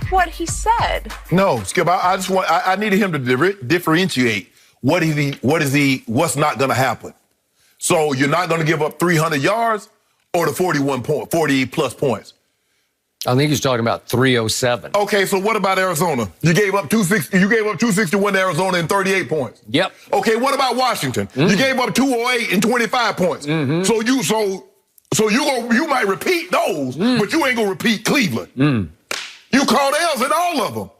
like what he said. No, Skip, I needed him to differentiate what's not going to happen. So you're not going to give up 300 yards or the 40-plus points. I think he's talking about 307. Okay, so what about Arizona? You gave up 260. You gave up 261 to Arizona and 38 points. Yep. Okay, what about Washington? You gave up 208 and 25 points. So you might repeat those, but you ain't gonna repeat Cleveland. You called L's in all of them.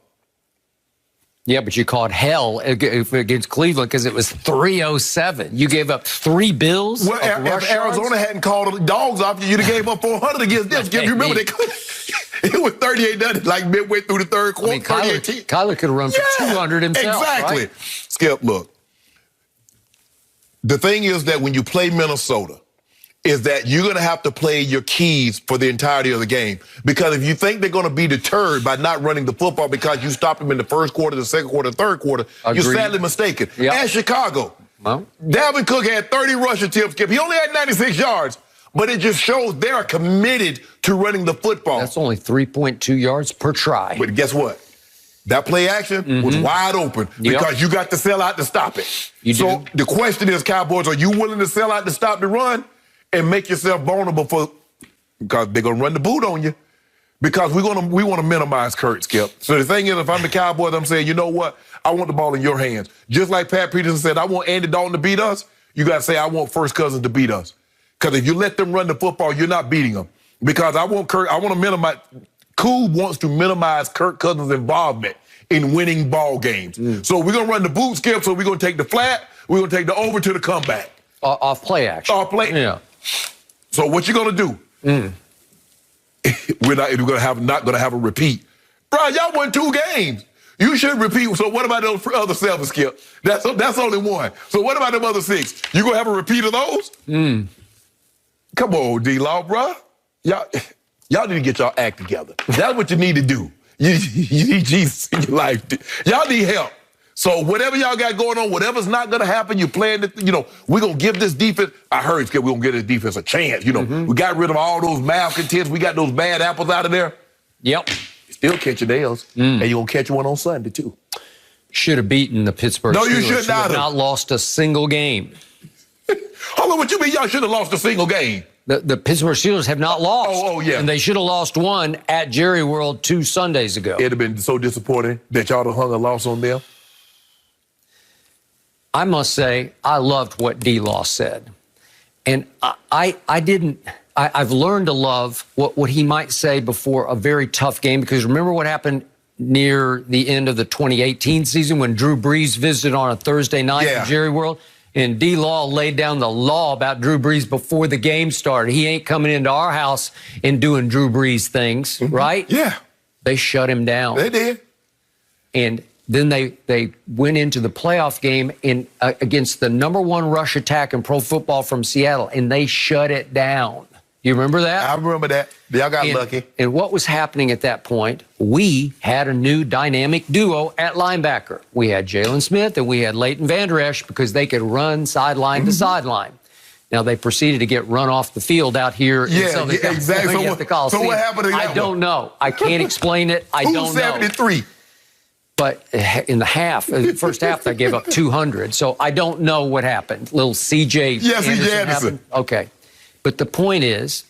Yeah, but you called hell against Cleveland because it was 307. You gave up 3 bills. Well, if Arizona hadn't called the dogs off you, you'd have gave up 400 against them. Skip, you remember it was 38-0 like midway through the third quarter. I mean, Kyler could have run for 200 himself. Exactly. Right? Skip, look. The thing is that when you play Minnesota, is that you're going to have to play your keys for the entirety of the game. Because if you think they're going to be deterred by not running the football because you stopped them in the first quarter, the second quarter, the third quarter, you're sadly mistaken. Yep. And Chicago, well, Dalvin Cook had 30 rush attempts, Skip. He only had 96 yards, but it just shows they are committed to running the football. That's only 3.2 yards per try. But guess what? That play action was wide open because you got to sell out to stop it. So the question is, Cowboys, are you willing to sell out to stop the run and make yourself vulnerable because they're gonna run the boot on you? Because we want to minimize Kurt, Skip. So the thing is, if I'm the Cowboys, I'm saying, you know what? I want the ball in your hands. Just like Pat Peterson said, I want Andy Dalton to beat us. You got to say, I want First Cousins to beat us. Because if you let them run the football, you're not beating them. Because I want to minimize. Cool wants to minimize Kirk Cousins' involvement in winning ball games. So we're gonna run the boot, Skip. So we're gonna take the flat. We're gonna take the over to the comeback. Off play action. Off play. Yeah. So what you gonna do? We're not gonna have a repeat. Bro, y'all won 2 games. You should repeat. So what about those other 7, Skip? That's only 1. So what about them other 6? You gonna have a repeat of those? Come on, D-Law, bro. Y'all need to get y'all act together. That's what you need to do. You need Jesus in your life. Y'all need help. So whatever y'all got going on, whatever's not going to happen, you're playing it, we're going to give this defense, I heard, Skip, we're going to give this defense a chance. We got rid of all those malcontents. We got those bad apples out of there. Yep. Still catch your nails. And you're going to catch one on Sunday, too. Should have beaten the Pittsburgh Steelers. No, you should not have. Not lost a single game. Hold on, what you mean y'all should have lost a single game? The Pittsburgh Steelers have not lost. Oh, yeah. And they should have lost one at Jerry World 2 Sundays ago. It'd have been so disappointing that y'all hung a loss on them. I must say, I loved what D-Law said. And I've learned to love what he might say before a very tough game, because remember what happened near the end of the 2018 season when Drew Brees visited on a Thursday night at Jerry World? And D-Law laid down the law about Drew Brees before the game started. He ain't coming into our house and doing Drew Brees things, right? Yeah. They shut him down. They did. And then they went into the playoff game against the #1 rush attack in pro football from Seattle, and they shut it down. You remember that? I remember that. Y'all got lucky. And what was happening at that point, we had a new dynamic duo at linebacker. We had Jalen Smith and we had Leighton Vander Esch because they could run sideline to sideline. Now, they proceeded to get run off the field out here in Southern California exactly. at the Coliseum. So what happened to that? I don't know. I can't explain it. I don't know. 73. But in the first half, they gave up 200. So I don't know what happened. Little C.J. Anderson. Okay. But the point is,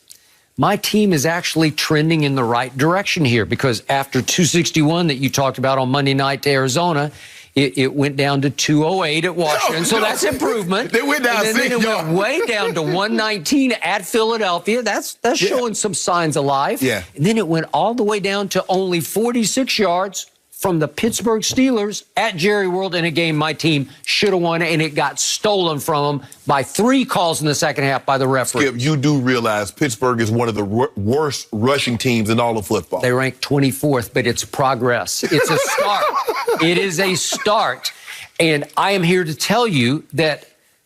my team is actually trending in the right direction here, because after 261 that you talked about on Monday night to Arizona, it went down to 208 at Washington. So that's improvement. They went down 6 yards. And then it went way down to 119 at Philadelphia. That's showing some signs of life. Yeah. And then it went all the way down to only 46 yards from the Pittsburgh Steelers at Jerry World in a game my team should have won, and it got stolen from them by 3 calls in the second half by the referee. Skip, you do realize Pittsburgh is one of the worst rushing teams in all of football. They rank 24th, but it's progress. It's a start. It is a start. And I am here to tell you that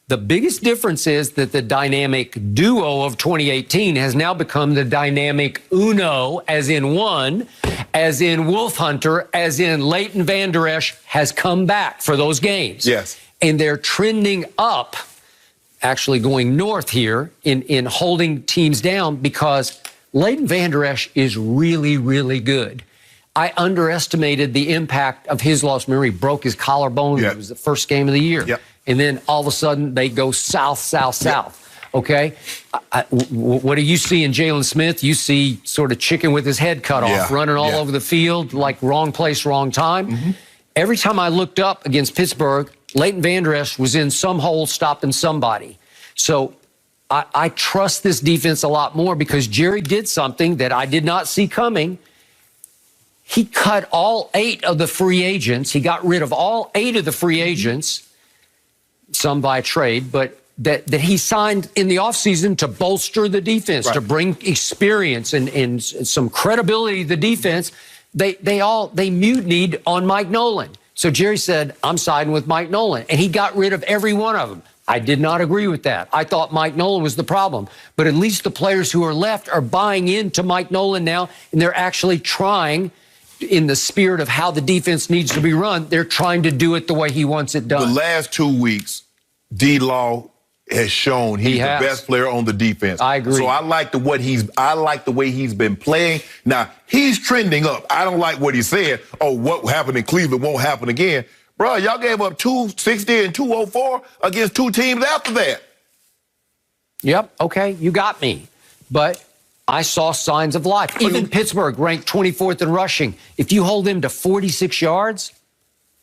the biggest difference is that the dynamic duo of 2018 has now become the dynamic uno, as in one, as in Wolf Hunter, as in Leighton Vander Esch has come back for those games. Yes. And they're trending up, actually going north here in holding teams down, because Leighton Vander Esch is really, really good. I underestimated the impact of his loss. Remember, he broke his collarbone. Yep. It was the first game of the year. Yep. And then all of a sudden, they go south. Okay? What do you see in Jalen Smith? You see sort of chicken with his head cut off, running all over the field, like wrong place, wrong time. Every time I looked up against Pittsburgh, Leighton Vander Esch was in some hole stopping somebody. So I trust this defense a lot more because Jerry did something that I did not see coming. He cut all 8 of the free agents. He got rid of all 8 of the free agents, some by trade, but that he signed in the offseason to bolster the defense, to bring experience and some credibility to the defense. They mutinied on Mike Nolan. So Jerry said, I'm siding with Mike Nolan. And he got rid of every one of them. I did not agree with that. I thought Mike Nolan was the problem. But at least the players who are left are buying into Mike Nolan now, and they're actually trying, in the spirit of how the defense needs to be run, they're trying to do it the way he wants it done. The last 2 weeks, D-Law has shown he's the best player on the defense. I agree. So I like the way he's been playing. Now, he's trending up. I don't like what he said. Oh, what happened in Cleveland won't happen again. Bro, y'all gave up 260 and 204 against 2 teams after that. Yep, okay, you got me. But I saw signs of life. Even Pittsburgh ranked 24th in rushing. If you hold him to 46 yards,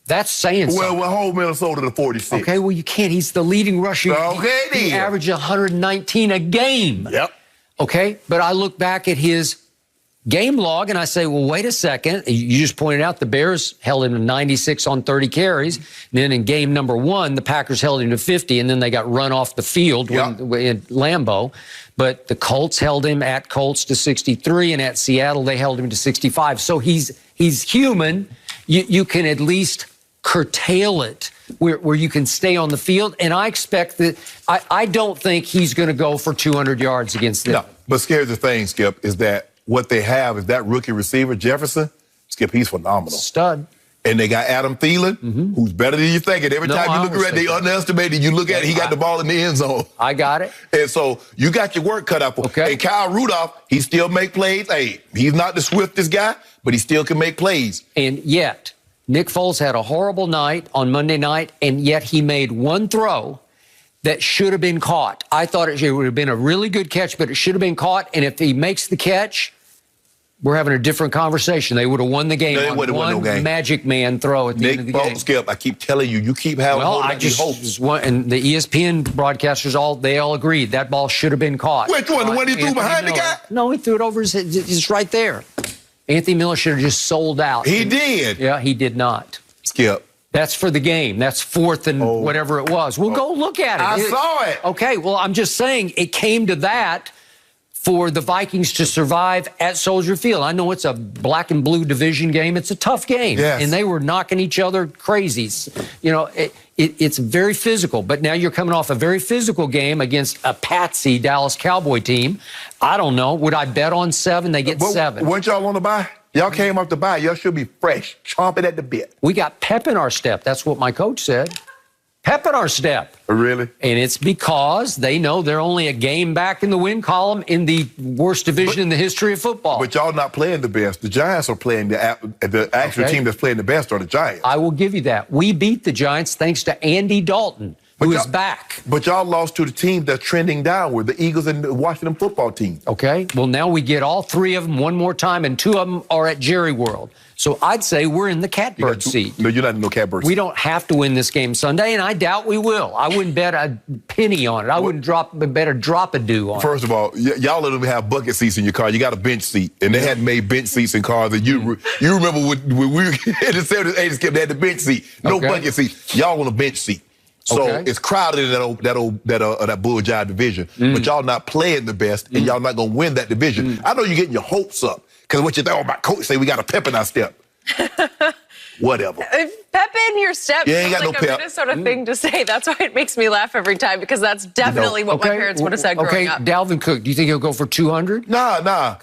that's saying something. Well, hold Minnesota to 46. Okay, well, you can't. He's the leading rusher. Okay, he averaged 119 a game. Yep. Okay, but I look back at his game log and I say, well, wait a second. You just pointed out the Bears held him to 96 on 30 carries. And then in game number 1, the Packers held him to 50, and then they got run off the field in Lambeau. But the Colts held him at Colts to 63, and at Seattle, they held him to 65. So he's human. You can at least curtail it where you can stay on the field. And I expect that I don't think he's going to go for 200 yards against them. No, but here's the thing, Skip, is that what they have is that rookie receiver, Jefferson. Skip, he's phenomenal. Stud. And they got Adam Thielen, who's better than you think. And every time you look around, they underestimated. You look at it, he got the ball in the end zone. I got it. And so you got your work cut out for. Okay. And Kyle Rudolph, he still make plays. Hey, he's not the swiftest guy, but he still can make plays. And yet, Nick Foles had a horrible night on Monday night, and yet he made one throw that should have been caught. I thought it would have been a really good catch, but it should have been caught. And if he makes the catch, we're having a different conversation. They would have won the game on one Magic Man throw at the end of the game. Skip, I keep telling you, you keep having hopes. And the ESPN broadcasters, they all agreed that ball should have been caught. Which one? The one he threw behind the guy? No, he threw it over his head. It's right there. Anthony Miller should have just sold out. He did. Yeah, he did not. Skip. That's for the game. That's 4th and whatever it was. Well, go look at it. I saw it. Okay, well, I'm just saying it came to that for the Vikings to survive at Soldier Field. I know it's a black and blue division game. It's a tough game. Yes. And they were knocking each other crazy. You know, it's very physical. But now you're coming off a very physical game against a patsy Dallas Cowboy team. I don't know. Would I bet on 7? They get 7. Weren't y'all on the bye? Y'all came off the bye. Y'all should be fresh, chomping at the bit. We got pep in our step. That's what my coach said. Pep in our step. Really? And it's because they know they're only a game back in the win column in the worst division in the history of football. But y'all not playing the best. The Giants are playing the actual team that's playing the best are the Giants. I will give you that. We beat the Giants thanks to Andy Dalton, who is back. But y'all lost to the team that's trending downward, the Eagles and the Washington football team. Okay. Well, now we get all 3 of them one more time, and 2 of them are at Jerry World. So I'd say we're in the catbird seat. No, you're not in no catbird seat. We don't have to win this game Sunday, and I doubt we will. I wouldn't bet a penny on it. I wouldn't bet a drop a do on it. First of all, y'all let them have bucket seats in your car. You got a bench seat, and they hadn't made bench seats in cars. And you remember when we were in the 70s, 80s, they had the bench seat, no bucket seat. Y'all on a bench seat. So it's crowded in that Bull Jive division, but y'all not playing the best, and y'all not gonna win that division. I know you're getting your hopes up because what you think? Oh, my coach say we got a pep in our step. Whatever. Pep in your step. You ain't got like no pep. A Minnesota thing to say. That's why it makes me laugh every time because that's definitely what my parents would have said growing up. Dalvin Cook, do you think he'll go for 200? Nah.